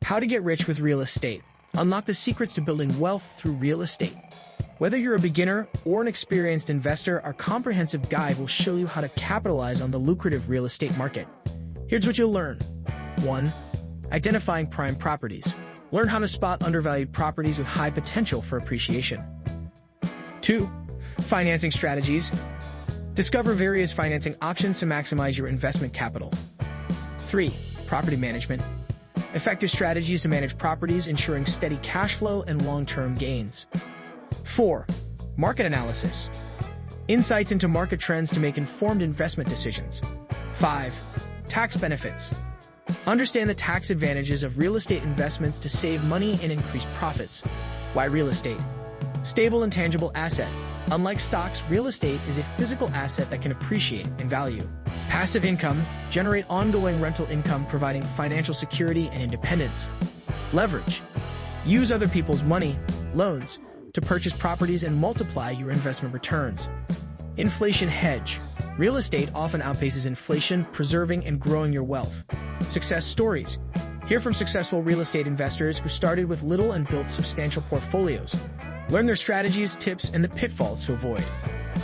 How to get rich with real estate. Unlock the secrets to building wealth through real estate. Whether you're a beginner or an experienced investor, our comprehensive guide will show you how to capitalize on the lucrative real estate market. Here's what you'll learn. 1. Identifying prime properties. Learn how to spot undervalued properties with high potential for appreciation. 2. Financing strategies. Discover various financing options to maximize your investment capital. 3. Property management. Effective strategies to manage properties, ensuring steady cash flow and long-term gains. 4. Market analysis. Insights into market trends to make informed investment decisions. 5. Tax benefits. Understand the tax advantages of real estate investments to save money and increase profits. Why real estate? Stable and tangible asset. Unlike stocks, real estate is a physical asset that can appreciate in value. Passive income. Generate ongoing rental income, providing financial security and independence. Leverage. Use other people's money, loans, to purchase properties and multiply your investment returns. Inflation hedge. Real estate often outpaces inflation, preserving and growing your wealth. Success stories. Hear from successful real estate investors who started with little and built substantial portfolios. Learn their strategies, tips, and the pitfalls to avoid.